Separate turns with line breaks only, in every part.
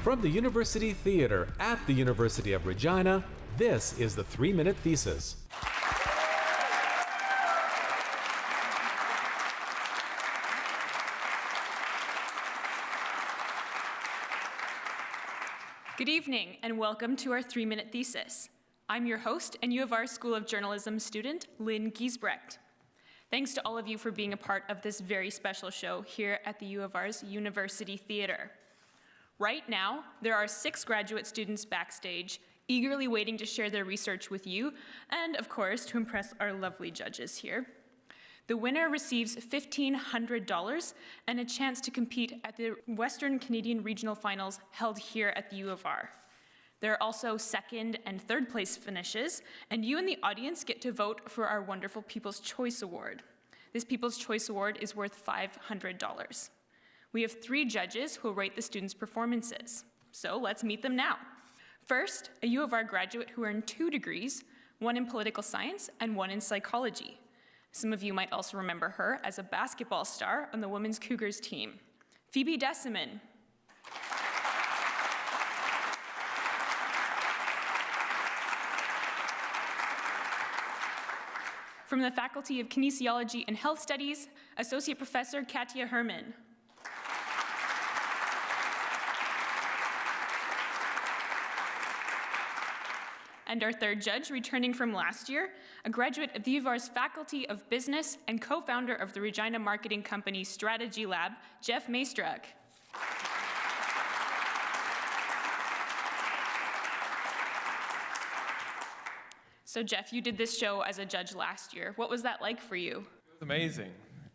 From the University Theater at the University of Regina, this is the 3 Minute Thesis.
Good evening and welcome to our 3 Minute Thesis. I'm your host and U of R School of Journalism student, Lynn Giesbrecht. Thanks to all of you for being a part of this very special show here at the U of R's University Theater. Right now, there are 6 graduate students backstage, eagerly waiting to share their research with you, and of course, to impress our lovely judges here. The winner receives $1,500 and a chance to compete at the Western Canadian Regional Finals held here at the U of R. There are also second and third place finishes, and you in the audience get to vote for our wonderful People's Choice Award. This People's Choice Award is worth $500. We have 3 judges who will rate the students' performances. So let's meet them now. First, a U of R graduate who earned 2 degrees, one in political science and one in psychology. Some of you might also remember her as a basketball star on the Women's Cougars team. Phoebe Deciman. From the Faculty of Kinesiology and Health Studies, Associate Professor Katia Herman. And our third judge, returning from last year, a graduate of the U of R's Faculty of Business and co-founder of the Regina marketing company Strategy Lab, Jeff Maystruck. So Jeff, you did this show as a judge last year. What was that like for you?
It was amazing.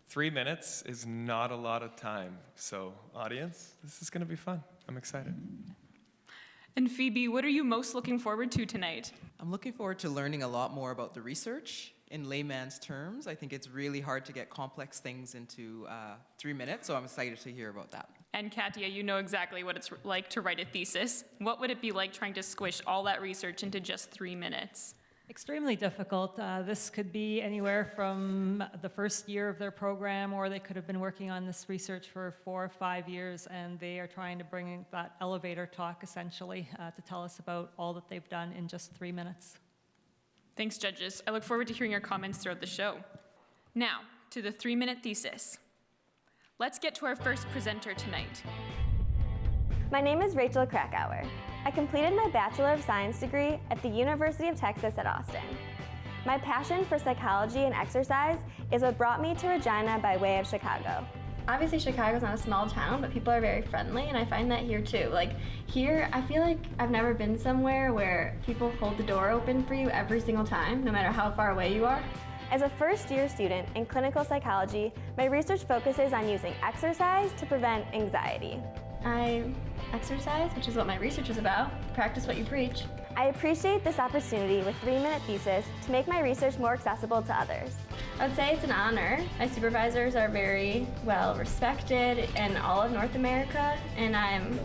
3 minutes is not a lot of time. So audience, this is gonna be fun. I'm excited.
And Phoebe, what are you most looking forward to tonight?
I'm looking forward to learning a lot more about the research. In layman's terms, I think it's really hard to get complex things into 3 minutes, so I'm excited to hear about that.
And Katia, you know exactly what it's like to write a thesis. What would it be like trying to squish all that research into just 3 minutes?
Extremely difficult. This could be anywhere from the first year of their program, or they could have been working on this research for 4 or 5 years, and they are trying to bring that elevator talk, essentially, to tell us about all that they've done in just 3 minutes.
Thanks, judges. I look forward to hearing your comments throughout the show. Now, to the 3 Minute Thesis. Let's get to our first presenter tonight.
My name is Rachel Krakauer. I completed my Bachelor of Science degree at the University of Texas at Austin. My passion for psychology and exercise is what brought me to Regina by way of Chicago. Obviously, Chicago's not a small town, but people are very friendly, and I find that here too. Like here, I feel like I've never been somewhere where people hold the door open for you every single time, no matter how far away you are. As a first-year student in clinical psychology, my research focuses on using exercise to prevent anxiety. I exercise, which is what my research is about. Practice what you preach. I appreciate this opportunity with 3 Minute Thesis to make my research more accessible to others. I would say it's an honor. My supervisors are very well respected in all of North America, and I'm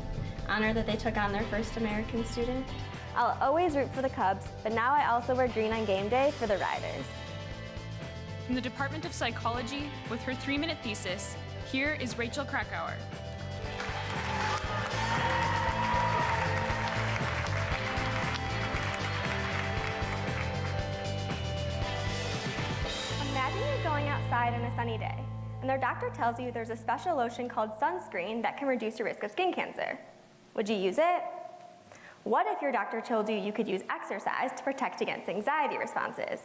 honored that they took on their first American student. I'll always root for the Cubs, but now I also wear green on game day for the Riders.
From the Department of Psychology, with her 3 Minute Thesis, here is Rachel Krakauer.
Imagine you're going outside on a sunny day, and their doctor tells you there's a special lotion called sunscreen that can reduce your risk of skin cancer. Would you use it? What if your doctor told you you could use exercise to protect against anxiety responses?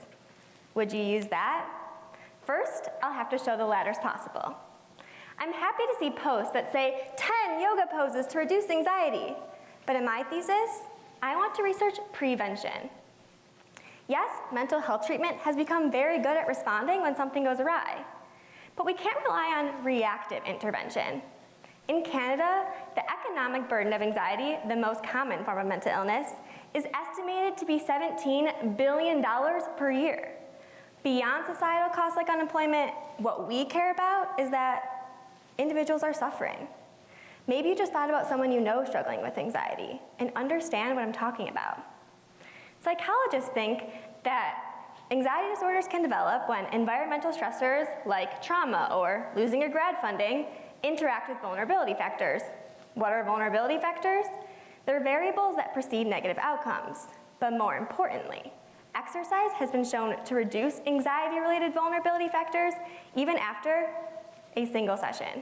Would you use that? First, I'll have to show the latter's possible. I'm happy to see posts that say 10 yoga poses to reduce anxiety, but in my thesis, I want to research prevention. Yes, mental health treatment has become very good at responding when something goes awry, but we can't rely on reactive intervention. In Canada, the economic burden of anxiety, the most common form of mental illness, is estimated to be $17 billion per year. Beyond societal costs like unemployment, what we care about is that individuals are suffering. Maybe you just thought about someone you know struggling with anxiety and understand what I'm talking about. Psychologists think that anxiety disorders can develop when environmental stressors like trauma or losing your grad funding interact with vulnerability factors. What are vulnerability factors? They're variables that precede negative outcomes, but more importantly, exercise has been shown to reduce anxiety-related vulnerability factors even after a single session.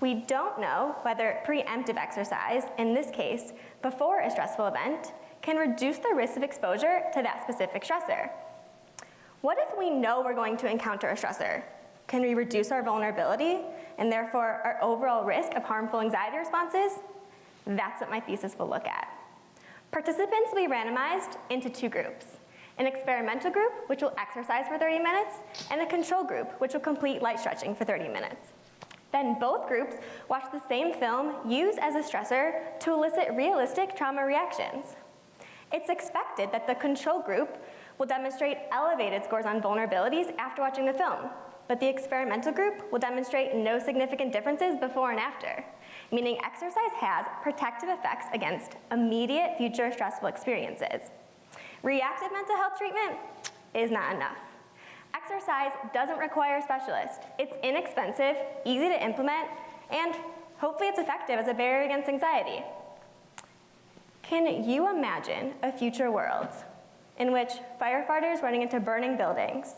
We don't know whether preemptive exercise, in this case, before a stressful event, can reduce the risk of exposure to that specific stressor. What if we know we're going to encounter a stressor? Can we reduce our vulnerability and therefore our overall risk of harmful anxiety responses? That's what my thesis will look at. Participants will be randomized into two groups: an experimental group, which will exercise for 30 minutes, and a control group, which will complete light stretching for 30 minutes. Then both groups watch the same film used as a stressor to elicit realistic trauma reactions. It's expected that the control group will demonstrate elevated scores on vulnerabilities after watching the film, but the experimental group will demonstrate no significant differences before and after, meaning exercise has protective effects against immediate future stressful experiences. Reactive mental health treatment is not enough. Exercise doesn't require a specialist. It's inexpensive, easy to implement, and hopefully it's effective as a barrier against anxiety. Can you imagine a future world in which firefighters running into burning buildings,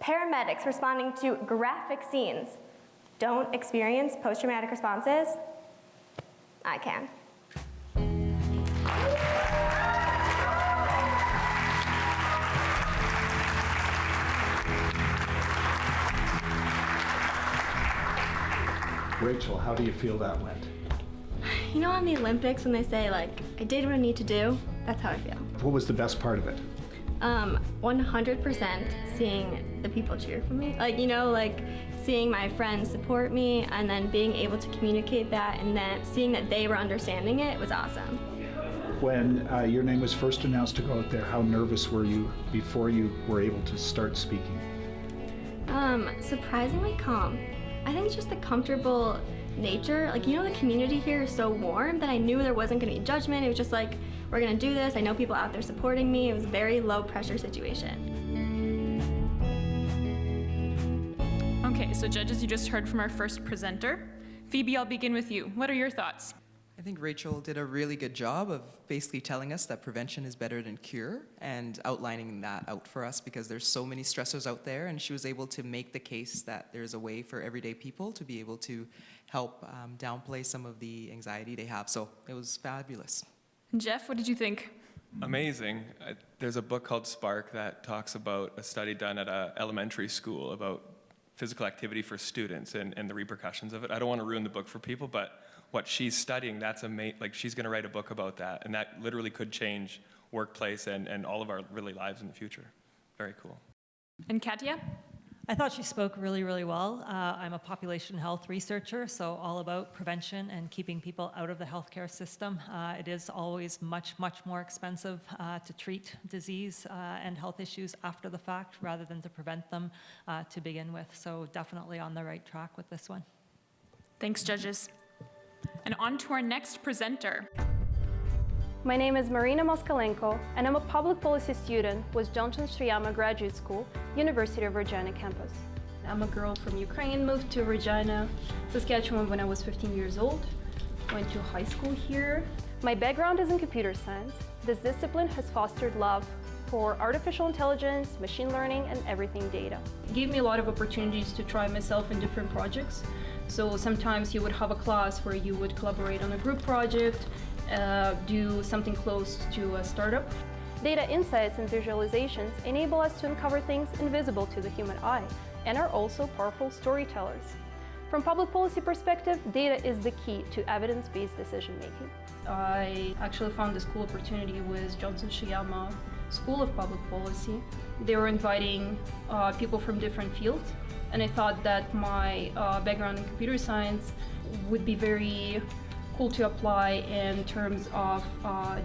paramedics responding to graphic scenes don't experience post-traumatic responses? I can.
Rachel, how do you feel that went?
You know, on the Olympics when they say, like, I did what I need to do, that's how I feel.
What was the best part of it?
100% seeing the people cheer for me. Like, you know, like seeing my friends support me and then being able to communicate that and then seeing that they were understanding it was awesome.
When your name was first announced to go out there, how nervous were you before you were able to start speaking?
Surprisingly calm. I think it's just the comfortable nature. Like, you know, the community here is so warm that I knew there wasn't gonna be judgment. It was just like, we're gonna do this. I know people out there supporting me. It was a very low pressure situation.
Okay, so judges, you just heard from our first presenter. Phoebe, I'll begin with you. What are your thoughts?
I think Rachel did a really good job of basically telling us that prevention is better than cure and outlining that out for us because there's so many stressors out there, and she was able to make the case that there's a way for everyday people to be able to help downplay some of the anxiety they have. So it was fabulous.
Jeff, what did you think?
Amazing. There's a book called Spark that talks about a study done at an elementary school about physical activity for students and the repercussions of it. I don't want to ruin the book for people, but what she's studying, that's amazing. Like, she's going to write a book about that, and that literally could change workplace and all of our really lives in the future. Very cool.
And Katia?
I thought she spoke really, really well. I'm a population health researcher, so all about prevention and keeping people out of the healthcare system. It is always much, much more expensive to treat disease and health issues after the fact rather than to prevent them to begin with. So definitely on the right track with this one.
Thanks, judges. And on to our next presenter.
My name is Marina Moskalenko, and I'm a public policy student with Johnson Shriyama Graduate School, University of Regina campus. I'm a girl from Ukraine, moved to Regina, Saskatchewan when I was 15 years old. Went to high school here. My background is in computer science. This discipline has fostered love for artificial intelligence, machine learning, and everything data. It gave me a lot of opportunities to try myself in different projects. So sometimes you would have a class where you would collaborate on a group project, do something close to a startup. Data insights and visualizations enable us to uncover things invisible to the human eye and are also powerful storytellers. From public policy perspective, data is the key to evidence-based decision making. I actually found this cool opportunity with Johnson Shriyama School of Public Policy. They were inviting people from different fields, and I thought that my background in computer science would be very cool to apply in terms of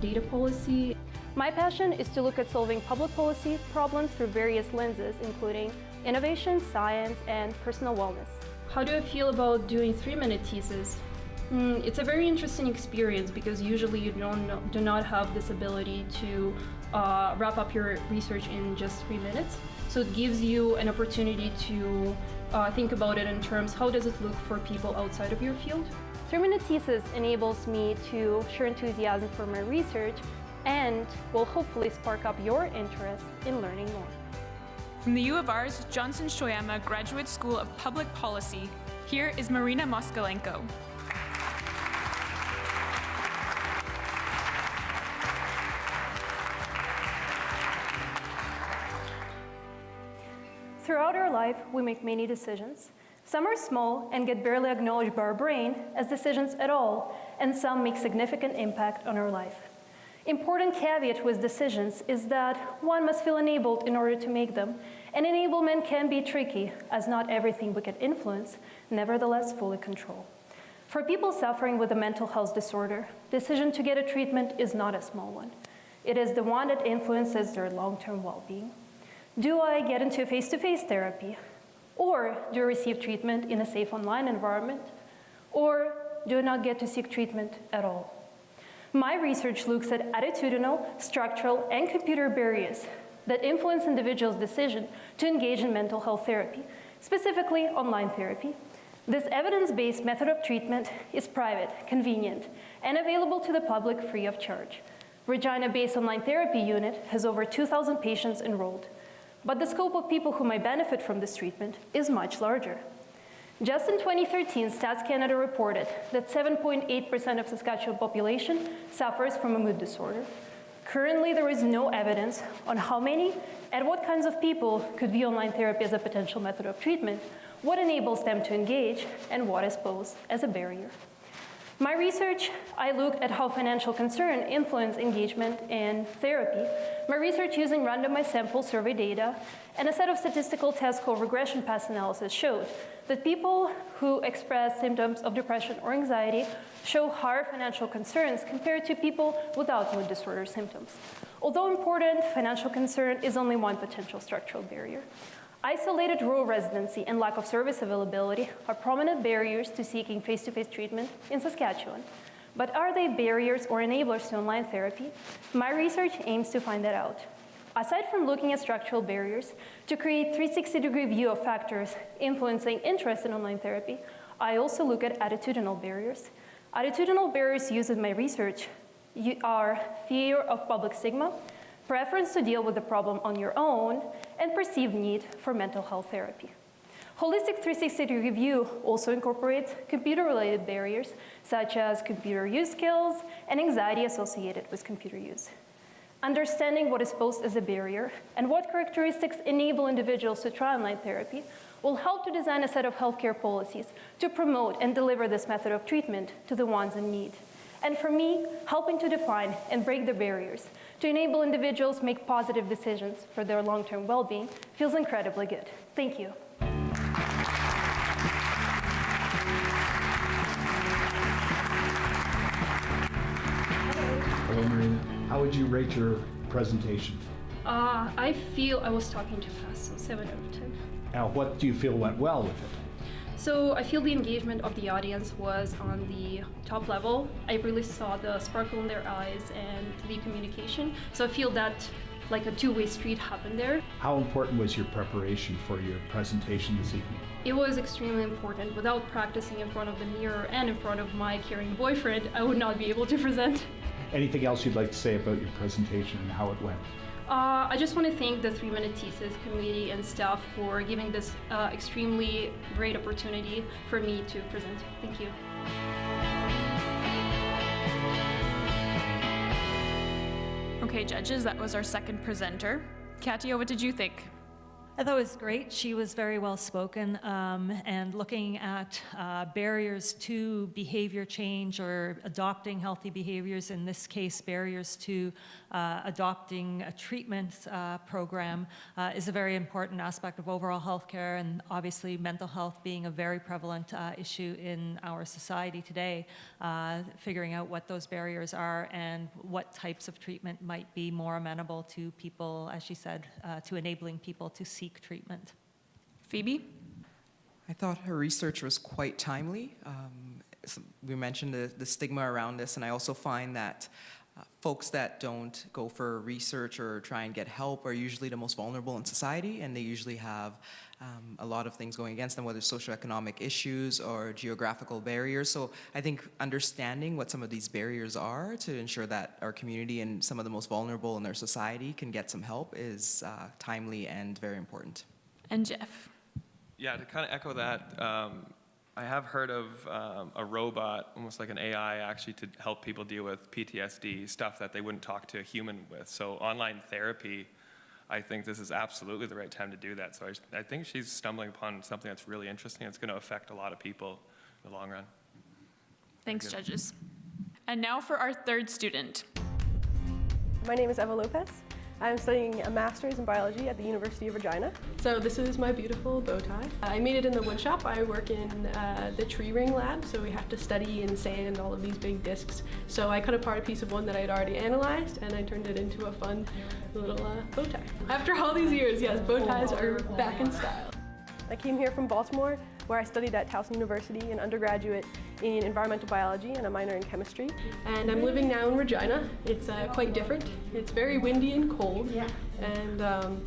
data policy. My passion is to look at solving public policy problems through various lenses, including innovation, science, and personal wellness. How do I feel about doing 3-minute thesis? It's a very interesting experience because usually you do not have this ability to wrap up your research in just 3 minutes. So it gives you an opportunity to think about it in terms, how does it look for people outside of your field? 3 Minute Thesis enables me to share enthusiasm for my research and will hopefully spark up your interest in learning more.
From the U of R's Johnson Shoyama Graduate School of Public Policy, here is Marina Moskalenko.
Throughout our life, we make many decisions. Some are small and get barely acknowledged by our brain as decisions at all, and some make significant impact on our life. Important caveat with decisions is that one must feel enabled in order to make them, and enablement can be tricky, as not everything we can influence, nevertheless fully control. For people suffering with a mental health disorder, decision to get a treatment is not a small one. It is the one that influences their long-term well-being. Do I get into face-to-face therapy? Or do I receive treatment in a safe online environment? Or do I not get to seek treatment at all? My research looks at attitudinal, structural, and computer barriers that influence individuals' decision to engage in mental health therapy, specifically online therapy. This evidence-based method of treatment is private, convenient, and available to the public free of charge. Regina-based online therapy unit has over 2,000 patients enrolled. But the scope of people who might benefit from this treatment is much larger. Just in 2013, Stats Canada reported that 7.8% of Saskatchewan population suffers from a mood disorder. Currently, there is no evidence on how many and what kinds of people could view online therapy as a potential method of treatment, what enables them to engage, and what is posed as a barrier. My research, I looked at how financial concern influence engagement in therapy. My research using randomized sample survey data and a set of statistical tests called regression path analysis showed that people who express symptoms of depression or anxiety show higher financial concerns compared to people without mood disorder symptoms. Although important, financial concern is only one potential structural barrier. Isolated rural residency and lack of service availability are prominent barriers to seeking face-to-face treatment in Saskatchewan. But are they barriers or enablers to online therapy? My research aims to find that out. Aside from looking at structural barriers to create a 360-degree view of factors influencing interest in online therapy, I also look at attitudinal barriers. Attitudinal barriers used in my research are fear of public stigma, preference to deal with the problem on your own, and perceived need for mental health therapy. Holistic 360-degree view also incorporates computer-related barriers, such as computer use skills and anxiety associated with computer use. Understanding what is posed as a barrier and what characteristics enable individuals to try online therapy will help to design a set of healthcare policies to promote and deliver this method of treatment to the ones in need. And for me, helping to define and break the barriers to enable individuals make positive decisions for their long-term well-being feels incredibly good. Thank you.
Hello, Marina. How would you rate your presentation?
I feel I was talking too fast, so 7 out of 10.
Now, what do you feel went well with it?
So I feel the engagement of the audience was on the top level. I really saw the sparkle in their eyes and the communication. So I feel that like a two-way street happened there.
How important was your preparation for your presentation this evening?
It was extremely important. Without practicing in front of the mirror and in front of my caring boyfriend, I would not be able to present.
Anything else you'd like to say about your presentation and how it went?
I just want to thank the 3 Minute Thesis community and staff for giving this extremely great opportunity for me to present. Thank you.
Okay, judges, that was our second presenter. Katia, what did you think?
I thought it was great. She was very well spoken, and looking at barriers to behavior change or adopting healthy behaviors, in this case, barriers to adopting a treatment program is a very important aspect of overall healthcare, and obviously mental health being a very prevalent issue in our society today, figuring out what those barriers are and what types of treatment might be more amenable to people, as she said, to enabling people to seek treatment.
Phoebe?
I thought her research was quite timely. We mentioned the stigma around this, and I also find that Folks that don't go for research or try and get help are usually the most vulnerable in society, and they usually have a lot of things going against them, whether it's socioeconomic issues or geographical barriers. So I think understanding what some of these barriers are to ensure that our community and some of the most vulnerable in their society can get some help is timely and very important.
And Jeff?
Yeah, to kind of echo that, I have heard of a robot, almost like an AI, actually to help people deal with PTSD, stuff that they wouldn't talk to a human with. So online therapy, I think this is absolutely the right time to do that. So I think she's stumbling upon something that's really interesting. It's going to affect a lot of people in the long run.
Thanks, judges. And now for our third student.
My name is Eva Lopez. I'm studying a master's in biology at the University of Regina. So this is my beautiful bow tie. I made it in the wood shop. I work in the tree ring lab, so we have to study and sand all of these big discs. So I cut apart a piece of one that I had already analyzed, and I turned it into a fun little bow tie. After all these years, yes, bow ties are back in style. I came here from Baltimore, where I studied at Towson University, an undergraduate in environmental biology and a minor in chemistry. And I'm living now in Regina. It's quite different. It's very windy and cold, and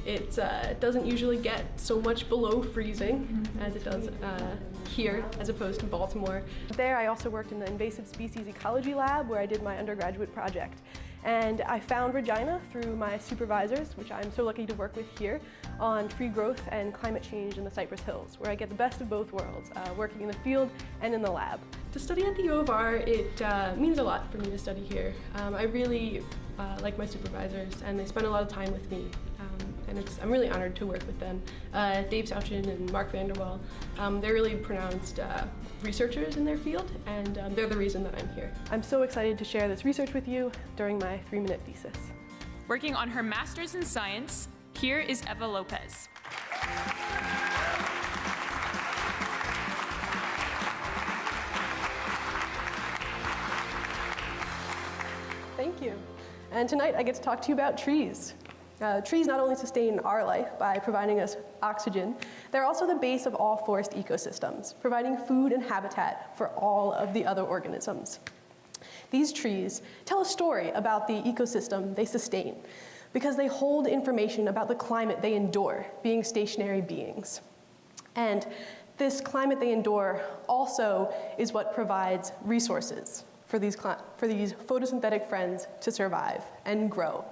it doesn't usually get so much below freezing as it does here, as opposed to Baltimore. There I also worked in the invasive species ecology lab, where I did my undergraduate project. And I found Regina through my supervisors, which I'm so lucky to work with here, on tree growth and climate change in the Cypress Hills, where I get the best of both worlds, working in the field and in the lab. To study at the U of R, it means a lot for me to study here. I really like my supervisors, and they spend a lot of time with me. And I'm really honored to work with them. Dave Sauchin and Mark Vanderwall, they're really pronounced researchers in their field, and they're the reason that I'm here. I'm so excited to share this research with you during my 3-minute thesis.
Working on her master's in science, here is Eva Lopez.
Thank you. And tonight I get to talk to you about trees. Trees not only sustain our life by providing us oxygen, they're also the base of all forest ecosystems, providing food and habitat for all of the other organisms. These trees tell a story about the ecosystem they sustain because they hold information about the climate they endure, being stationary beings. And this climate they endure also is what provides resources for these photosynthetic friends to survive and grow.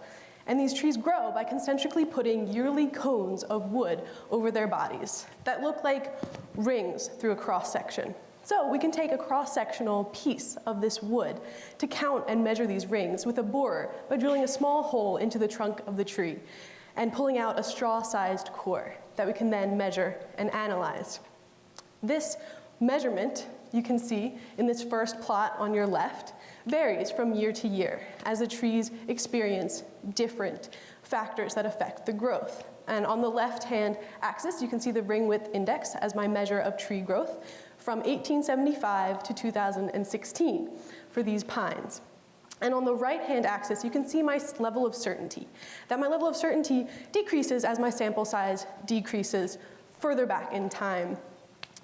And these trees grow by concentrically putting yearly cones of wood over their bodies that look like rings through a cross-section. So we can take a cross-sectional piece of this wood to count and measure these rings with a borer by drilling a small hole into the trunk of the tree and pulling out a straw-sized core that we can then measure and analyze. This measurement, you can see in this first plot on your left, varies from year to year as the trees experience different factors that affect the growth. And on the left-hand axis, you can see the ring width index as my measure of tree growth from 1875 to 2016 for these pines. And on the right-hand axis, you can see my level of certainty. That my level of certainty decreases as my sample size decreases further back in time.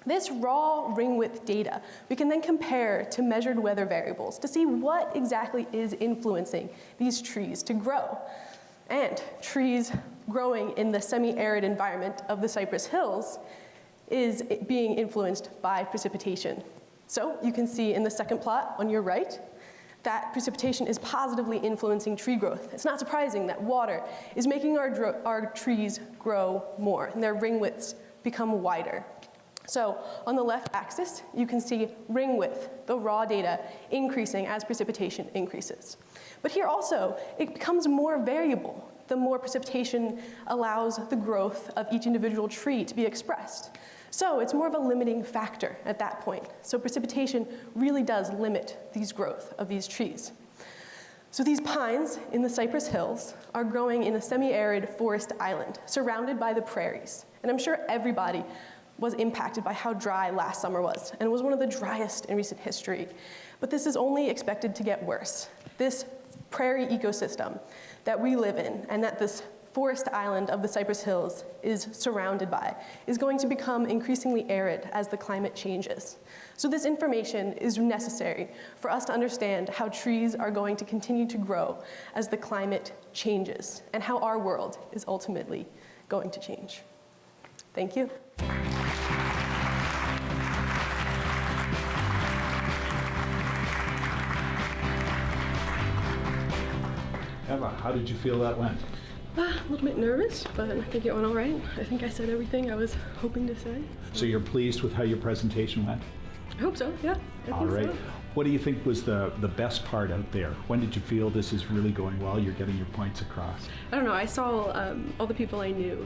This raw ring width data we can then compare to measured weather variables to see what exactly is influencing these trees to grow. And trees growing in the semi-arid environment of the Cypress Hills is being influenced by precipitation. So you can see in the second plot on your right that precipitation is positively influencing tree growth. It's not surprising that water is making our trees grow more and their ring widths become wider. So on the left axis, you can see ring width, the raw data, increasing as precipitation increases. But here also, it becomes more variable the more precipitation allows the growth of each individual tree to be expressed. So it's more of a limiting factor at that point. So precipitation really does limit these growth of these trees. So these pines in the Cypress Hills are growing in a semi-arid forest island surrounded by the prairies. And I'm sure everybody was impacted by how dry last summer was, and it was one of the driest in recent history. But this is only expected to get worse. This prairie ecosystem that we live in and that this forest island of the Cypress Hills is surrounded by is going to become increasingly arid as the climate changes. So this information is necessary for us to understand how trees are going to continue to grow as the climate changes and how our world is ultimately going to change. Thank you.
Eva, how did you feel that went?
A little bit nervous, but I think it went all right. I think I said everything I was hoping to say.
So you're pleased with how your presentation went?
I hope so, yeah. I
All
think
right.
so.
What do you think was the best part out there? When did you feel this is really going well? You're getting your points across.
I don't know, I saw all the people I knew,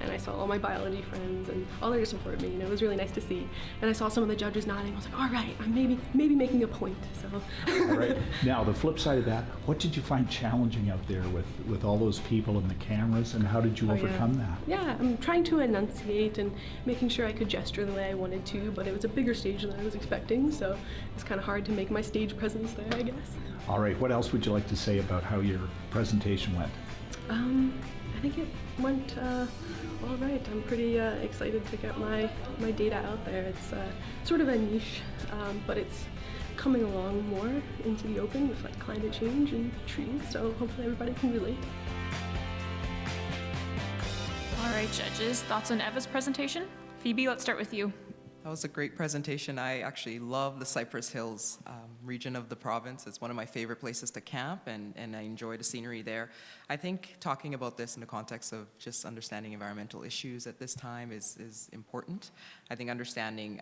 and I saw all my biology friends, and all their support me, and it was really nice to see. And I saw some of the judges nodding. I was like, all right, I'm maybe making a point, so.
All right. Now, the flip side of that, what did you find challenging out there with all those people and the cameras, and how did you overcome that?
Yeah, I'm trying to enunciate and making sure I could gesture the way I wanted to, but it was a bigger stage than I was expecting, so it's kind of hard to make my stage presence there, I guess.
All right. What else would you like to say about how your presentation went?
I think it went all right. I'm pretty excited to get my data out there. It's sort of a niche, but it's coming along more into the open with like climate change and trees, so hopefully everybody can relate.
All right, judges, thoughts on Eva's presentation? Phoebe, let's start with you.
That was a great presentation. I actually love the Cypress Hills region of the province. It's one of my favorite places to camp, and I enjoy the scenery there. I think talking about this in the context of just understanding environmental issues at this time is important. I think understanding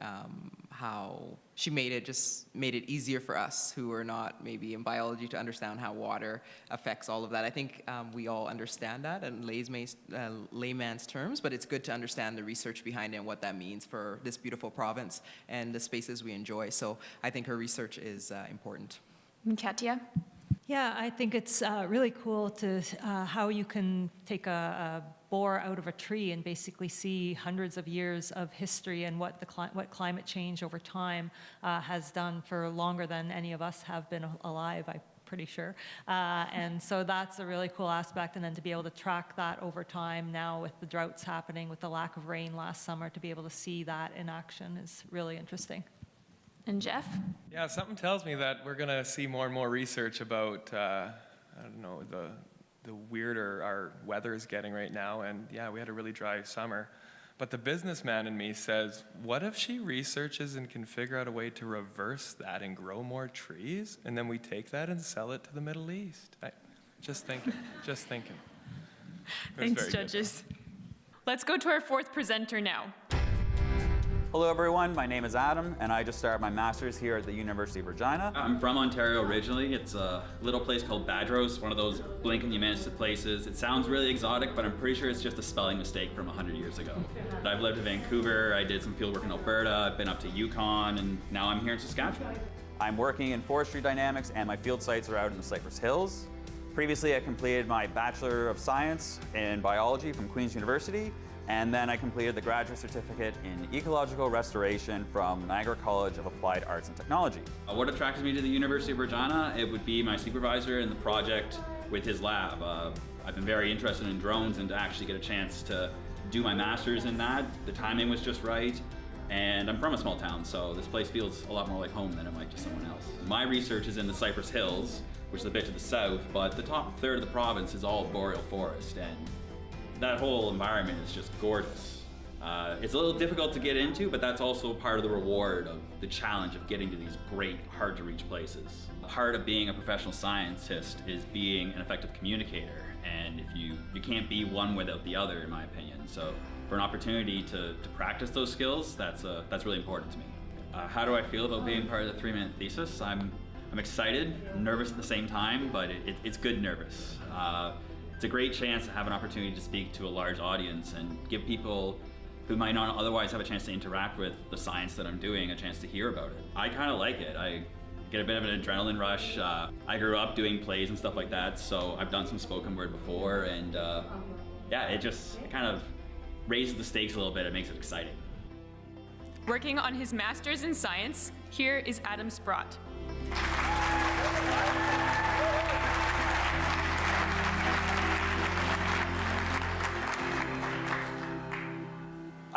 how she made it easier for us who are not maybe in biology to understand how water affects all of that. I think we all understand that in layman's terms, but it's good to understand the research behind it and what that means for this beautiful province and the spaces we enjoy. So I think her research is important.
And Katia?
Yeah, I think it's really cool to how you can take a borer out of a tree and basically see hundreds of years of history and what what climate change over time has done for longer than any of us have been alive, I'm pretty sure. And so that's a really cool aspect. And then to be able to track that over time now with the droughts happening, with the lack of rain last summer, to be able to see that in action is really interesting.
And Jeff?
Yeah, something tells me that we're going to see more and more research about, I don't know, the weirder our weather is getting right now. And yeah, we had a really dry summer. But the businessman in me says, what if she researches and can figure out a way to reverse that and grow more trees? And then we take that and sell it to the Middle East. Just thinking, just thinking.
Thanks, judges. Let's go to our fourth presenter now.
Hello everyone, my name is Adam, and I just started my master's here at the University of Regina. I'm from Ontario originally. It's a little place called Badros, one of those blink and you miss places. It sounds really exotic, but I'm pretty sure it's just a spelling mistake from 100 years ago. I've lived in Vancouver, I did some field work in Alberta, I've been up to Yukon, and now I'm here in Saskatchewan. I'm working in forestry dynamics, and my field sites are out in the Cypress Hills. Previously, I completed my Bachelor of Science in Biology from Queen's University, and then I completed the graduate certificate in ecological restoration from Niagara College of Applied Arts and Technology. What attracted me to the University of Regina? It would be my supervisor in the project with his lab. I've been very interested in drones, and to actually get a chance to do my master's in that, the timing was just right. And I'm from a small town, so this place feels a lot more like home than it might to someone else. My research is in the Cypress Hills, which is a bit to the south, but the top third of the province is all boreal forest, and that whole environment is just gorgeous. It's a little difficult to get into, but that's also part of the reward of the challenge of getting to these great, hard to reach places. Part of being a professional scientist is being an effective communicator, and if you can't be one without the other, in my opinion. So for an opportunity to practice those skills, that's really important to me. How do I feel about being part of the 3 Minute Thesis? I'm excited, nervous at the same time, but it's good nervous. It's a great chance to have an opportunity to speak to a large audience and give people who might not otherwise have a chance to interact with the science that I'm doing a chance to hear about it. I kind of like it. I get a bit of an adrenaline rush. I grew up doing plays and stuff like that, so I've done some spoken word before, and yeah, it kind of raises the stakes a little bit. It makes it exciting.
Working on his master's in science, here is Adam Sprott.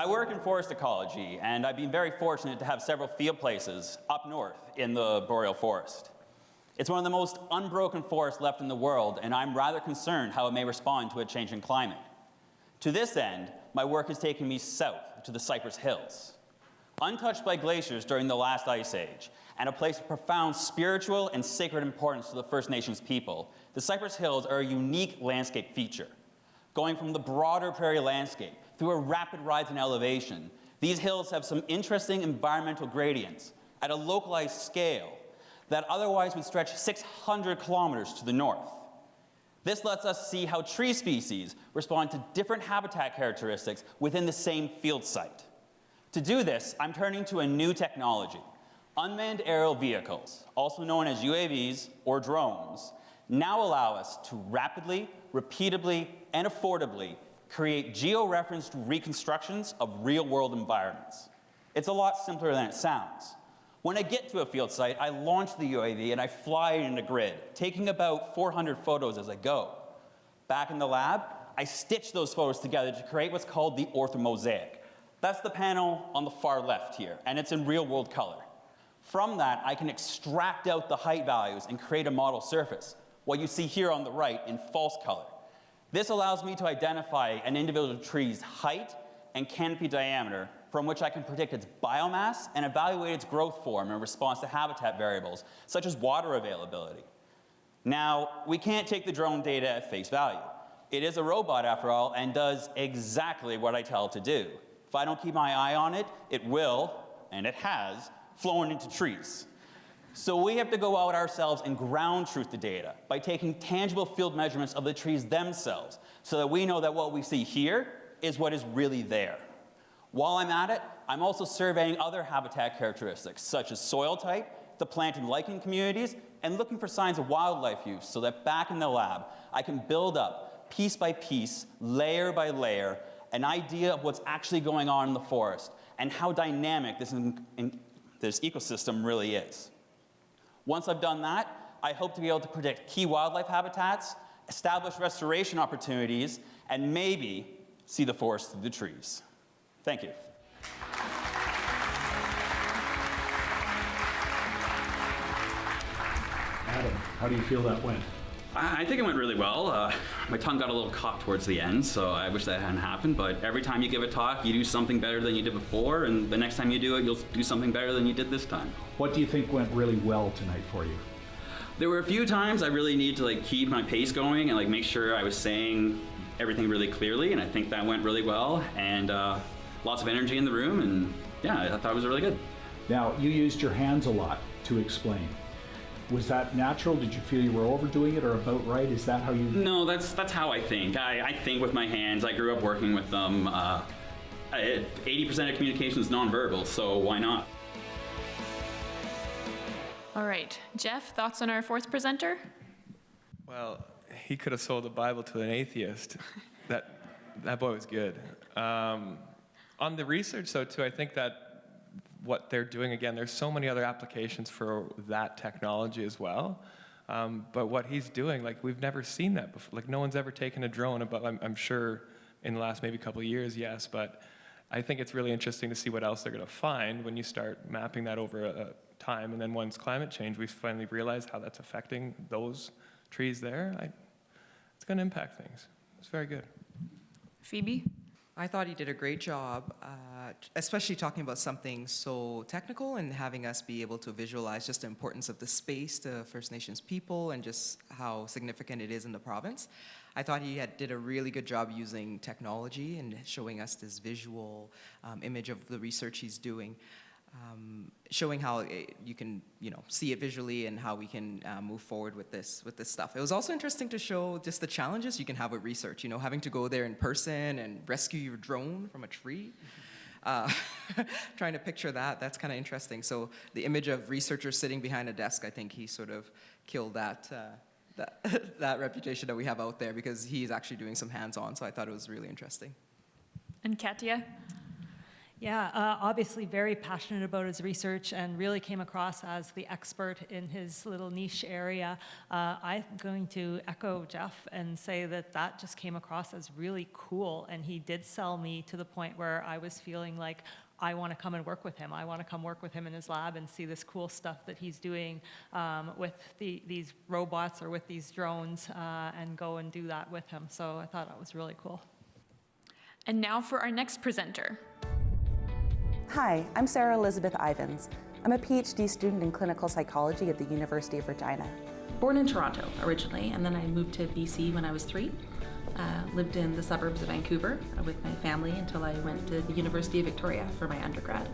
I work in forest ecology, and I've been very fortunate to have several field places up north in the boreal forest. It's one of the most unbroken forests left in the world, and I'm rather concerned how it may respond to a changing climate. To this end, my work has taken me south to the Cypress Hills. Untouched by glaciers during the last ice age, and a place of profound spiritual and sacred importance to the First Nations people, the Cypress Hills are a unique landscape feature. Going from the broader prairie landscape through a rapid rise in elevation, these hills have some interesting environmental gradients at a localized scale that otherwise would stretch 600 kilometers to the north. This lets us see how tree species respond to different habitat characteristics within the same field site. To do this, I'm turning to a new technology. Unmanned aerial vehicles, also known as UAVs or drones, now allow us to rapidly, repeatably, and affordably create geo-referenced reconstructions of real-world environments. It's a lot simpler than it sounds. When I get to a field site, I launch the UAV and I fly it in a grid, taking about 400 photos as I go. Back in the lab, I stitch those photos together to create what's called the orthomosaic. That's the panel on the far left here, and it's in real-world color. From that, I can extract out the height values and create a model surface, what you see here on the right in false color. This allows me to identify an individual tree's height and canopy diameter, from which I can predict its biomass and evaluate its growth form in response to habitat variables, such as water availability. Now, we can't take the drone data at face value. It is a robot, after all, and does exactly what I tell it to do. If I don't keep my eye on it, it will, and it has, flown into trees. So we have to go out ourselves and ground truth the data by taking tangible field measurements of the trees themselves, so that we know that what we see here is what is really there. While I'm at it, I'm also surveying other habitat characteristics, such as soil type, the plant and lichen communities, and looking for signs of wildlife use, so that back in the lab, I can build up, piece by piece, layer by layer, an idea of what's actually going on in the forest and how dynamic this ecosystem really is. Once I've done that, I hope to be able to predict key wildlife habitats, establish restoration opportunities, and maybe see the forest through the trees. Thank you.
Adam, how do you feel that went?
I think it went really well. My tongue got a little caught towards the end, so I wish that hadn't happened, but every time you give a talk, you do something better than you did before, and the next time you do it, you'll do something better than you did this time.
What do you think went really well tonight for you?
There were a few times I really needed to keep my pace going and make sure I was saying everything really clearly, and I think that went really well, and lots of energy in the room, and yeah, I thought it was really good.
Now, you used your hands a lot to explain. Was that natural? Did you feel you were overdoing it or about right? Is that how you...
No, that's how I think. I think with my hands. I grew up working with them. 80% of communication is nonverbal, so why not?
All right, Jeff, thoughts on our fourth presenter?
Well, he could have sold the Bible to an atheist. That boy was good. On the research, though, too, I think that what they're doing, again, there's so many other applications for that technology as well. But what he's doing, we've never seen that before. No one's ever taken a drone, but I'm sure in the last maybe couple of years, yes. But I think it's really interesting to see what else they're going to find when you start mapping that over a time. And then once climate change, we finally realize how that's affecting those trees there. It's going to impact things. It's very good.
Phoebe?
I thought he did a great job, especially talking about something so technical and having us be able to visualize just the importance of the space to First Nations people and just how significant it is in the province. I thought he did a really good job using technology and showing us this visual image of the research he's doing, showing how you can see it visually and how we can move forward with this stuff. It was also interesting to show just the challenges you can have with research, having to go there in person and rescue your drone from a tree. Trying to picture that's kind of interesting. So the image of researchers sitting behind a desk, I think he sort of killed that reputation that we have out there, because he's actually doing some hands-on, so I thought it was really interesting.
And Katia?
Yeah, obviously very passionate about his research and really came across as the expert in his little niche area. I'm going to echo Jeff and say that that just came across as really cool, and he did sell me to the point where I was feeling like I want to come and work with him. I want to come work with him in his lab and see this cool stuff that he's doing with these robots or with these drones and go and do that with him. So I thought that was really cool.
And now for our next presenter.
Hi, I'm Sarah Elizabeth Ivins. I'm a PhD student in clinical psychology at the University of Regina.
Born in Toronto originally, and then I moved to BC when I was 3. Lived in the suburbs of Vancouver with my family until I went to the University of Victoria for my undergrad.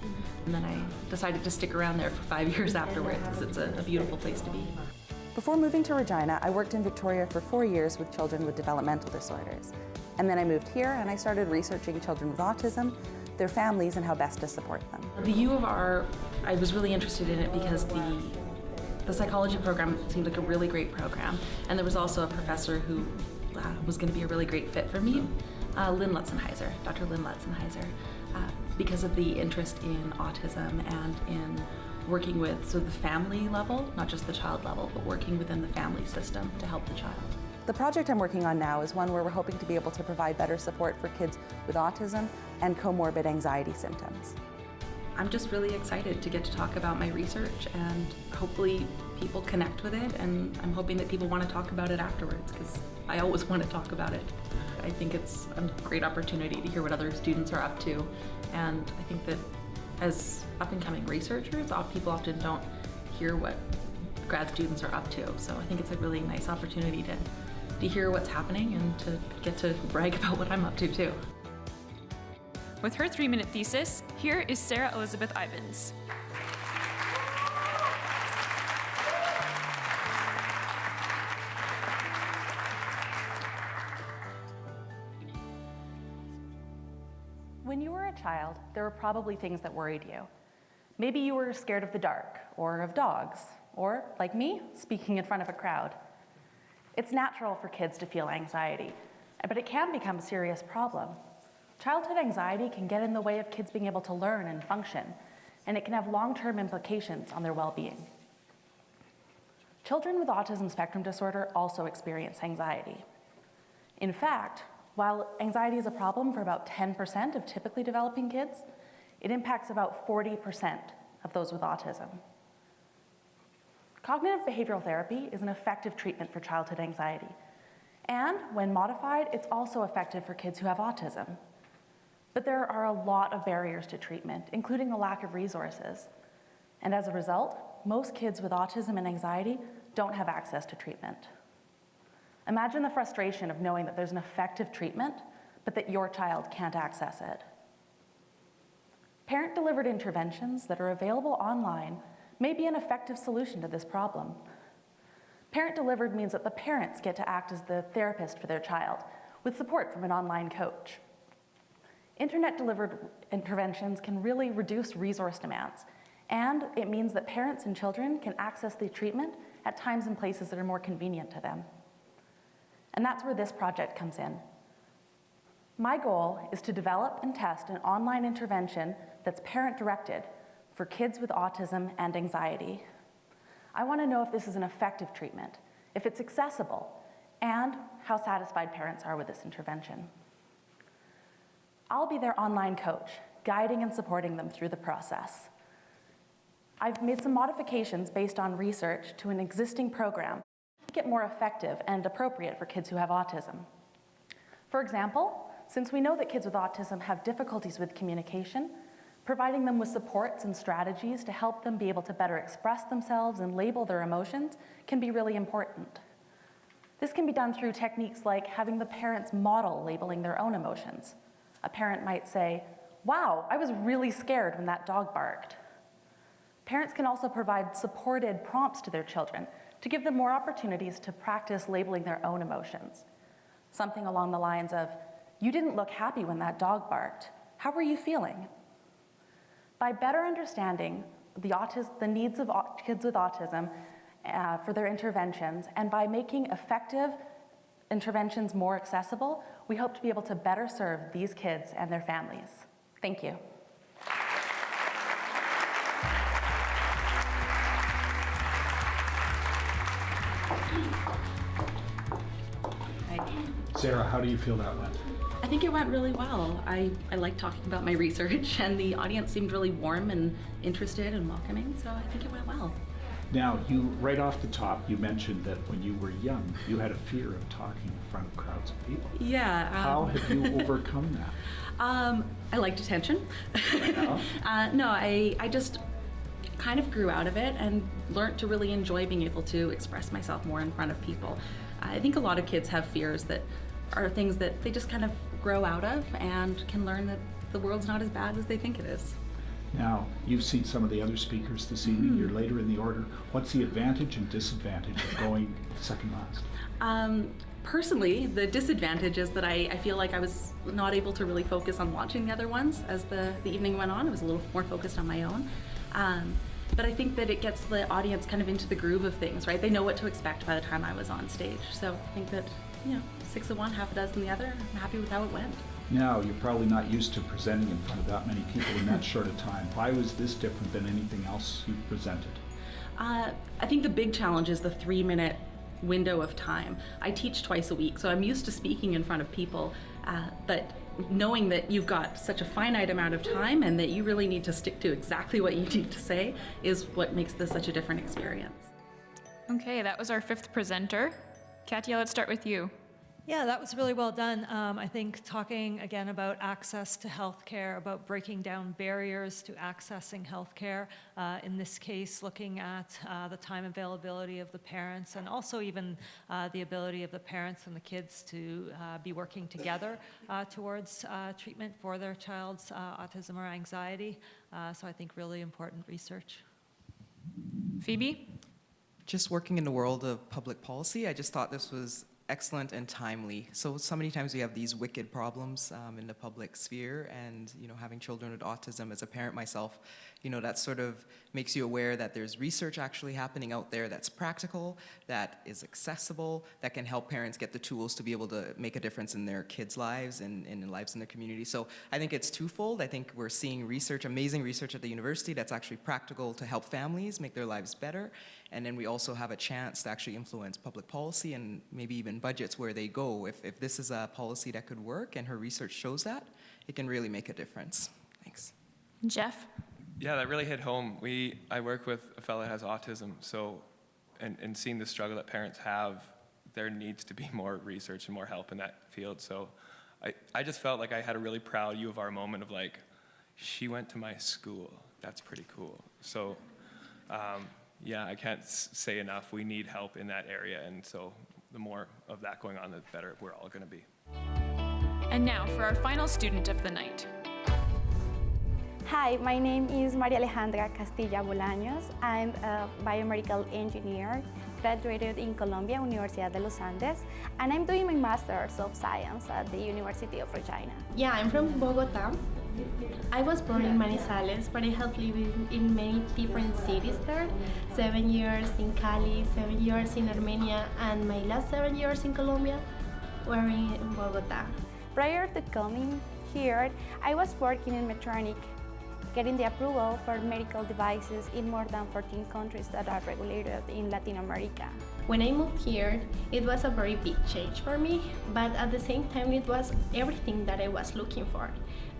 And then I decided to stick around there for 5 years afterwards because it's a beautiful place to be.
Before moving to Regina, I worked in Victoria for 4 years with children with developmental disorders. And then I moved here and I started researching children with autism, their families, and how best to support them.
The U of R, I was really interested in it because the psychology program seemed like a really great program. And there was also a professor who was going to be a really great fit for me, Lynn Lutzenheiser, Dr. Lynn Lutzenheiser, because of the interest in autism and in working with the family level, not just the child level, but working within the family system to help the child.
The project I'm working on now is one where we're hoping to be able to provide better support for kids with autism and comorbid anxiety symptoms.
I'm just really excited to get to talk about my research, and hopefully people connect with it, and I'm hoping that people want to talk about it afterwards because I always want to talk about it. I think it's a great opportunity to hear what other students are up to, and I think that as up-and-coming researchers, people often don't hear what grad students are up to, so I think it's a really nice opportunity to hear what's happening and to get to brag about what I'm up to too.
With her 3-minute thesis, here is Sarah Elizabeth Ivins.
When you were a child, there were probably things that worried you. Maybe you were scared of the dark, or of dogs, or, like me, speaking in front of a crowd. It's natural for kids to feel anxiety, but it can become a serious problem. Childhood anxiety can get in the way of kids being able to learn and function, and it can have long-term implications on their well-being. Children with autism spectrum disorder also experience anxiety. In fact, while anxiety is a problem for about 10% of typically developing kids, it impacts about 40% of those with autism. Cognitive behavioral therapy is an effective treatment for childhood anxiety. And when modified, it's also effective for kids who have autism. But there are a lot of barriers to treatment, including a lack of resources. And as a result, most kids with autism and anxiety don't have access to treatment. Imagine the frustration of knowing that there's an effective treatment, but that your child can't access it. Parent-delivered interventions that are available online may be an effective solution to this problem. Parent-delivered means that the parents get to act as the therapist for their child, with support from an online coach. Internet-delivered interventions can really reduce resource demands, and it means that parents and children can access the treatment at times and places that are more convenient to them. And that's where this project comes in. My goal is to develop and test an online intervention that's parent-directed for kids with autism and anxiety. I want to know if this is an effective treatment, if it's accessible, and how satisfied parents are with this intervention. I'll be their online coach, guiding and supporting them through the process. I've made some modifications based on research to an existing program to make it more effective and appropriate for kids who have autism. For example, since we know that kids with autism have difficulties with communication, providing them with supports and strategies to help them be able to better express themselves and label their emotions can be really important. This can be done through techniques like having the parents model labeling their own emotions. A parent might say, "Wow, I was really scared when that dog barked." Parents can also provide supported prompts to their children to give them more opportunities to practice labeling their own emotions. Something along the lines of, "You didn't look happy when that dog barked. How were you feeling?" By better understanding the needs of kids with autism for their interventions, and by making effective interventions more accessible, we hope to be able to better serve these kids and their families. Thank you.
Sarah, how do you feel that went?
I think it went really well. I like talking about my research, and the audience seemed really warm and interested and welcoming, so I think it went well.
Now, you right off the top, you mentioned that when you were young, you had a fear of talking in front of crowds of people.
Yeah.
How have you overcome that?
I liked attention.
Yeah.
No, I just kind of grew out of it and learned to really enjoy being able to express myself more in front of people. I think a lot of kids have fears that are things that they just kind of grow out of and can learn that the world's not as bad as they think it is.
Now, you've seen some of the other speakers this evening. You're later in the order. What's the advantage and disadvantage of going second last?
Personally, the disadvantage is that I feel like I was not able to really focus on watching the other ones as the evening went on. I was a little more focused on my own. But I think that it gets the audience kind of into the groove of things, right? They know what to expect by the time I was on stage. So I think that, 6 of one, half a dozen the other. I'm happy with how it went.
Now, you're probably not used to presenting in front of that many people in that short a time. Why was this different than anything else you've presented?
I think the big challenge is the 3-minute window of time. I teach twice a week, so I'm used to speaking in front of people, but knowing that you've got such a finite amount of time and that you really need to stick to exactly what you need to say is what makes this such a different experience.
Okay, that was our 5th presenter. Katia, let's start with you.
Yeah, that was really well done. I think talking again about access to healthcare, about breaking down barriers to accessing healthcare, in this case, looking at the time availability of the parents and also even the ability of the parents and the kids to be working together towards treatment for their child's autism or anxiety. So I think really important research.
Phoebe?
Just working in the world of public policy, I just thought this was excellent and timely. So many times we have these wicked problems in the public sphere, and having children with autism as a parent myself, that sort of makes you aware that there's research actually happening out there that's practical, that is accessible, that can help parents get the tools to be able to make a difference in their kids' lives and in the lives in their community. So I think it's twofold. I think we're seeing research, amazing research at the university that's actually practical to help families make their lives better. And then we also have a chance to actually influence public policy and maybe even budgets where they go. If this is a policy that could work and her research shows that, it can really make a difference. Thanks.
Jeff?
Yeah, that really hit home. I work with a fellow that has autism, so, and seeing the struggle that parents have, there needs to be more research and more help in that field. So I just felt like I had a really proud U of R moment of like, she went to my school. That's pretty cool. So, yeah, I can't say enough. We need help in that area, and so the more of that going on, the better we're all going to be.
And now for our final student of the night.
Hi, my name is Maria Alejandra Castilla Bolaños. I'm a biomedical engineer, graduated in Colombia, Universidad de los Andes, and I'm doing my Master's of Science at the University of Regina.
Yeah, I'm from Bogota. I was born in Manizales, but I have lived in many different cities there. 7 years in Cali, 7 years in Armenia, and my last 7 years in Colombia were in Bogota.
Prior to coming here, I was working in Medtronic, getting the approval for medical devices in more than 14 countries that are regulated in Latin America.
When I moved here, it was a very big change for me, but at the same time it was everything that I was looking for.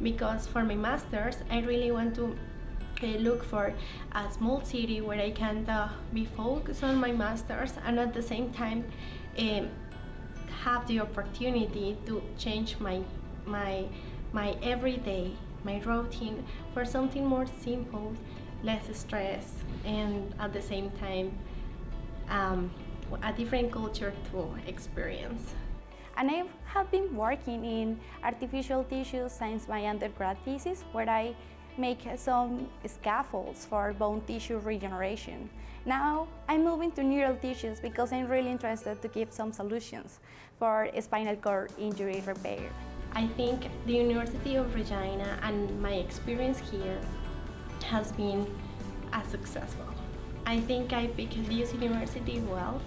Because for my master's, I really want to look for a small city where I can be focused on my master's and at the same time have the opportunity to change my everyday, my routine for something more simple, less stress, and at the same time a different culture to experience.
And I have been working in artificial tissue since my undergrad thesis, where I make some scaffolds for bone tissue regeneration. Now I'm moving to neural tissues because I'm really interested to give some solutions for spinal cord injury repair.
I think the University of Regina and my experience here has been successful. I think I picked this university well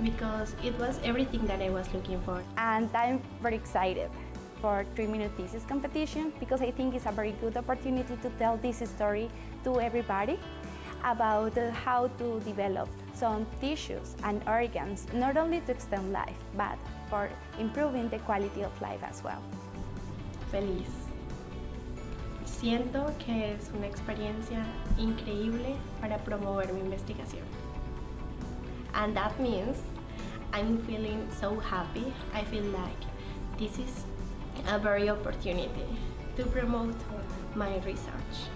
because it was everything that I was looking for.
And I'm very excited for 3-minute thesis competition because I think it's a very good opportunity to tell this story to everybody. about how to develop some tissues and organs, not only to extend life, but for improving the quality of life as well.
Feliz. Siento que es una experiencia increíble para promover mi investigación. And that means I'm feeling so happy. I feel like this is a very opportunity to promote my research.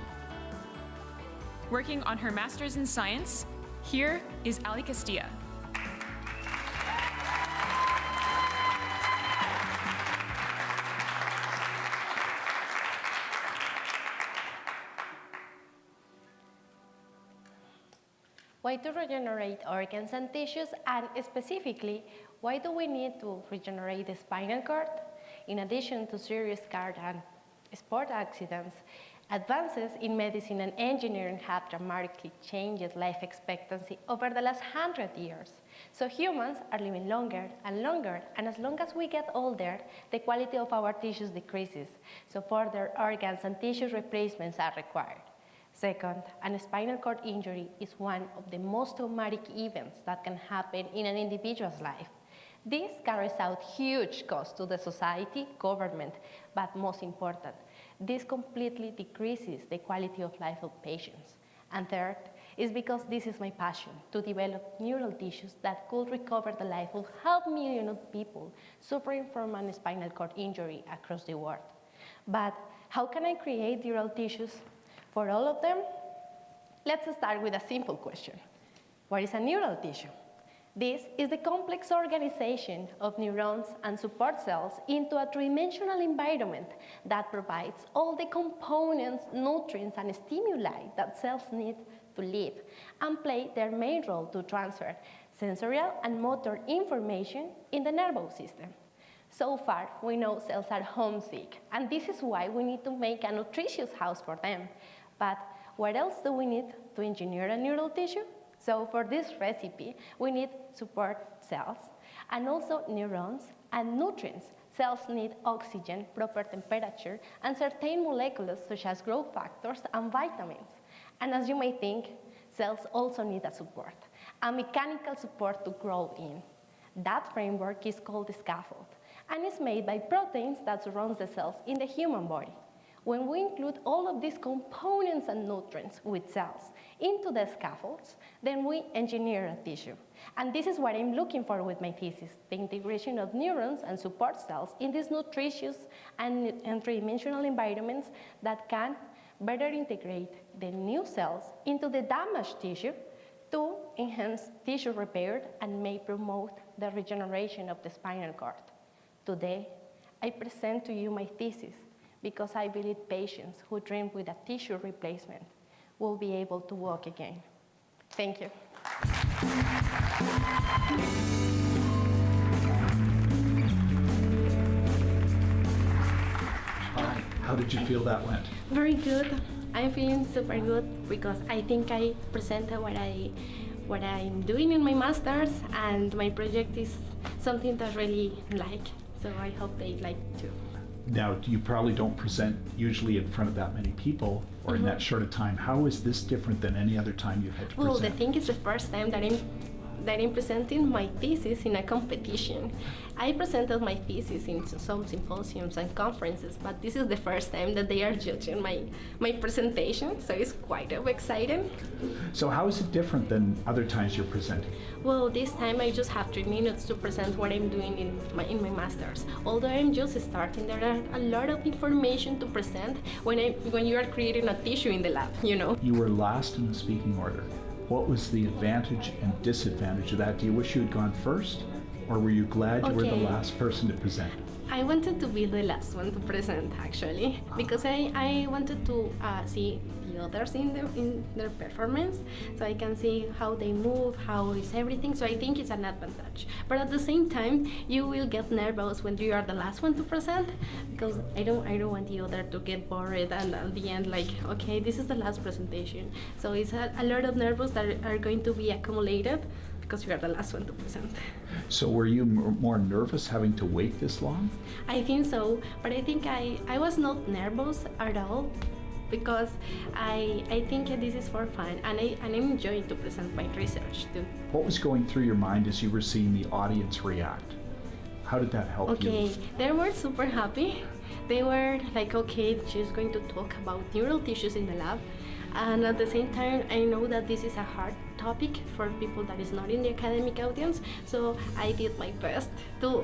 Working on her master's in science, here is Ali Castilla.
Why to regenerate organs and tissues, and specifically, why do we need to regenerate the spinal cord? In addition to serious car and sport accidents, advances in medicine and engineering have dramatically changed life expectancy over the last 100 years. So humans are living longer and longer, and as long as we get older, the quality of our tissues decreases, so further organs and tissue replacements are required. Second, a spinal cord injury is one of the most traumatic events that can happen in an individual's life. This carries out huge costs to the society, government, but most important, this completely decreases the quality of life of patients. And third, is because this is my passion, to develop neural tissues that could recover the life of 500,000 people suffering from a spinal cord injury across the world. But how can I create neural tissues for all of them? Let's start with a simple question. What is a neural tissue? This is the complex organization of neurons and support cells into a three-dimensional environment that provides all the components, nutrients, and stimuli that cells need to live and play their main role to transfer sensorial and motor information in the nervous system. So far, we know cells are homesick, and this is why we need to make a nutritious house for them. But what else do we need to engineer a neural tissue? So for this recipe, we need support cells and also neurons and nutrients. Cells need oxygen, proper temperature, and certain molecules such as growth factors and vitamins. And as you may think, cells also need a support, a mechanical support to grow in. That framework is called the scaffold, and is made by proteins that surround the cells in the human body. When we include all of these components and nutrients with cells into the scaffolds, then we engineer a tissue. And this is what I'm looking for with my thesis, the integration of neurons and support cells in these nutritious and three-dimensional environments that can better integrate the new cells into the damaged tissue to enhance tissue repair and may promote the regeneration of the spinal cord. Today, I present to you my thesis because I believe patients who dream with a tissue replacement will be able to walk again. Thank you.
Hi, how did you feel that went?
Very good. I'm feeling super good because I think I presented what I'm doing in my master's, and my project is something that I really like. So I hope they like too.
Now, you probably don't present usually in front of that many people or in that short a time. How is this different than any other time you've had to present?
Well, the thing is the first time that I'm presenting my thesis in a competition. I presented my thesis in some symposiums and conferences, but this is the first time that they are judging my presentation, so it's quite exciting.
So how is it different than other times you're presenting?
Well, this time I just have 3 minutes to present what I'm doing in my master's. Although I'm just starting, there are a lot of information to present when you are creating a tissue in the lab, you know.
You were last in the speaking order. What was the advantage and disadvantage of that? Do you wish you had gone first, or were you glad you were the last person to present?
I wanted to be the last one to present, actually, because I wanted to see the others in their performance, so I can see how they move, how is everything. So I think it's an advantage. But at the same time, you will get nervous when you are the last one to present, because I don't want the other to get bored and at the end, like, okay, this is the last presentation. So it's a lot of nerves that are going to be accumulated because you are the last one to present.
So were you more nervous having to wait this long?
I think so, but I think I was not nervous at all. because I think this is for fun, and I'm enjoying to present my research too.
What was going through your mind as you were seeing the audience react? How did that help you?
Okay, they were super happy. They were like, okay, she's going to talk about neural tissues in the lab. And at the same time, I know that this is a hard topic for people that is not in the academic audience. So I did my best to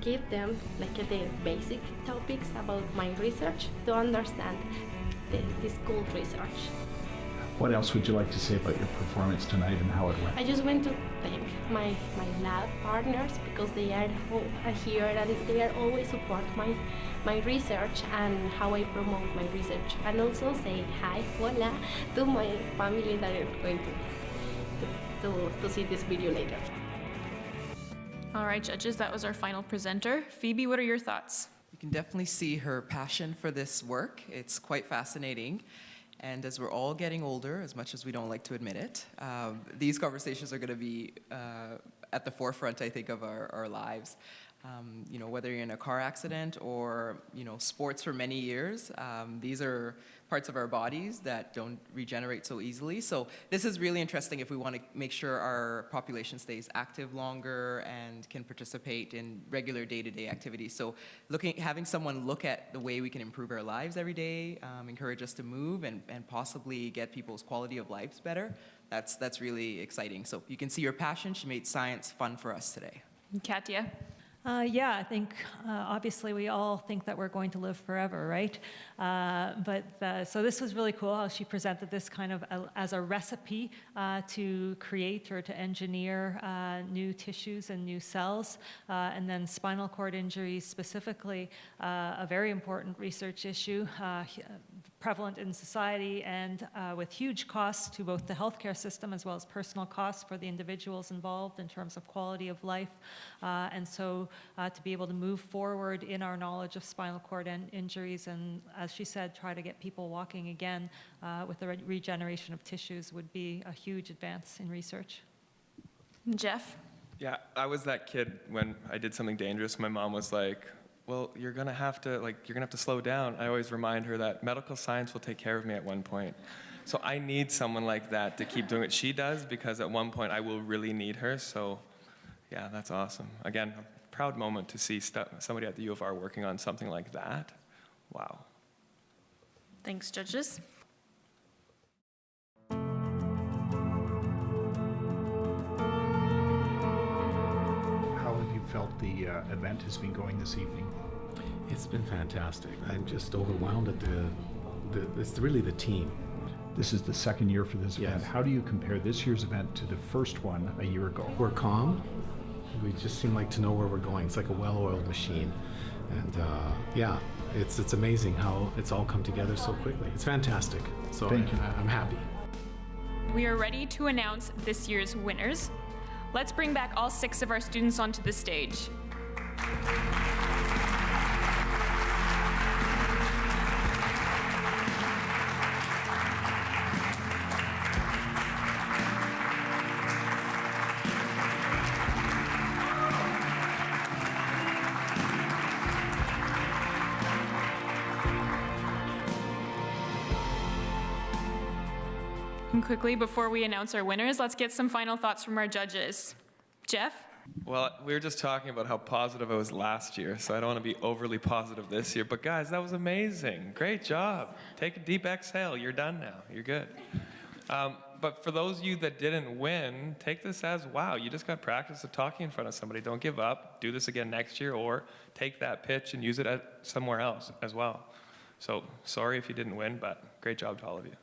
give them like the basic topics about my research to understand this cool research.
What else would you like to say about your performance tonight and how it went?
I just want to thank my lab partners because they are here and they are always support my research and how I promote my research, and also say hi, hola, to my family that are going to see this video later.
All right, judges, that was our final presenter. Phoebe, what are your thoughts?
You can definitely see her passion for this work. It's quite fascinating. And as we're all getting older, as much as we don't like to admit it, these conversations are going to be at the forefront, I think, of our lives. You know, whether you're in a car accident or, you know, sports for many years, these are parts of our bodies that don't regenerate so easily. So this is really interesting if we want to make sure our population stays active longer and can participate in regular day-to-day activities. So having someone look at the way we can improve our lives every day, encourage us to move and possibly get people's quality of lives better, that's really exciting. So you can see her passion. She made science fun for us today.
Katya?
Yeah, I think obviously we all think that we're going to live forever, right? So this was really cool how she presented this kind of as a recipe to create or to engineer new tissues and new cells. And then spinal cord injuries specifically, a very important research issue, prevalent in society and with huge costs to both the healthcare system as well as personal costs for the individuals involved in terms of quality of life. And so to be able to move forward in our knowledge of spinal cord injuries and, as she said, try to get people walking again with the regeneration of tissues would be a huge advance in research.
Jeff?
Yeah, I was that kid when I did something dangerous. My mom was like, well, you're gonna have to slow down. I always remind her that medical science will take care of me at one point. So I need someone like that to keep doing what she does, because at one point I will really need her. So yeah, that's awesome. Again, a proud moment to see somebody at the U of R working on something like that. Wow.
Thanks, judges.
How have you felt the event has been going this evening?
It's been fantastic. I'm just overwhelmed at it's really the team.
This is the second year for this event.
Yes.
How do you compare this year's event to the first one a year ago?
We're calm. We just seem like to know where we're going. It's like a well-oiled machine. And yeah, it's amazing how it's all come together so quickly. It's fantastic. So
Thank you.
I'm happy.
We are ready to announce this year's winners. Let's bring back all 6 of our students onto the stage. And quickly, before we announce our winners, let's get some final thoughts from our judges. Jeff?
Well, we were just talking about how positive I was last year, so I don't want to be overly positive this year. But guys, that was amazing. Great job. Take a deep exhale. You're done now. You're good. But for those of you that didn't win, take this as, wow, you just got practice of talking in front of somebody. Don't give up. Do this again next year, or take that pitch and use it somewhere else as well. So sorry if you didn't win, but great job to all of you.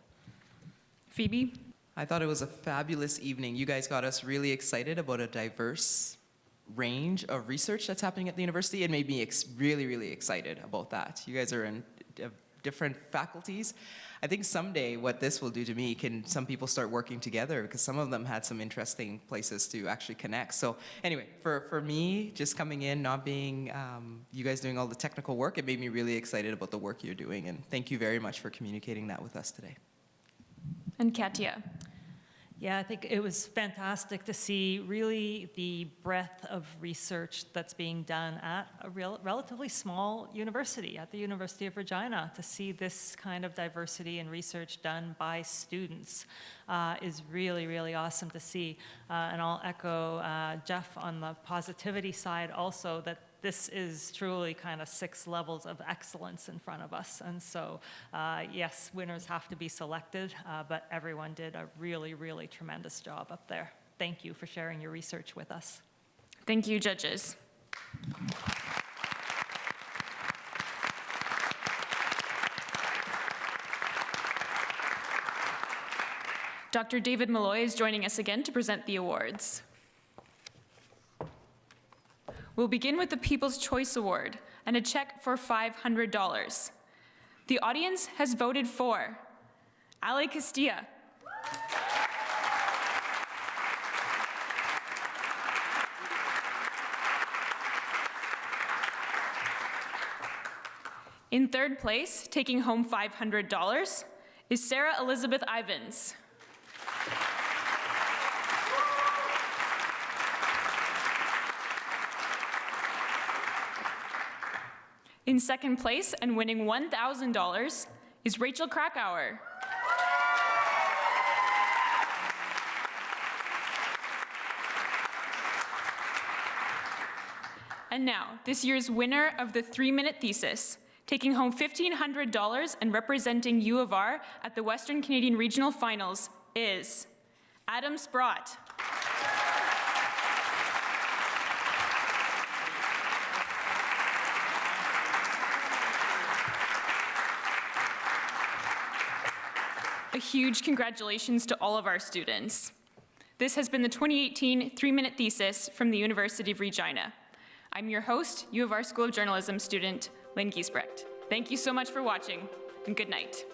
Phoebe?
I thought it was a fabulous evening. You guys got us really excited about a diverse range of research that's happening at the university. It made me really, really excited about that. You guys are in different faculties. I think someday what this will do to me, can some people start working together, because some of them had some interesting places to actually connect. So anyway, for me, just coming in, not being, you guys doing all the technical work, it made me really excited about the work you're doing. And thank you very much for communicating that with us today.
And Katya?
Yeah, I think it was fantastic to see really the breadth of research that's being done at a relatively small university, at the University of Regina. To see this kind of diversity in research done by students is really, really awesome to see. And I'll echo Jeff on the positivity side also, that this is truly kind of 6 levels of excellence in front of us. And so, yes, winners have to be selected, but everyone did a really, really tremendous job up there. Thank you for sharing your research with us.
Thank you, judges. Dr. David Malloy is joining us again to present the awards. We'll begin with the People's Choice Award and a check for $500. The audience has voted for Ale Castilla, in third place, taking home $500, is Sarah Elizabeth Ivins. In second place and winning $1,000 is Rachel Krakauer. And now, this year's winner of the 3-minute thesis, taking home $1,500 and representing U of R at the Western Canadian Regional Finals, is Adam Sprott. A huge congratulations to all of our students. This has been the 2018 3-minute thesis from the University of Regina. I'm your host, U of R School of Journalism student, Lynn Giesbrecht. Thank you so much for watching, and good night.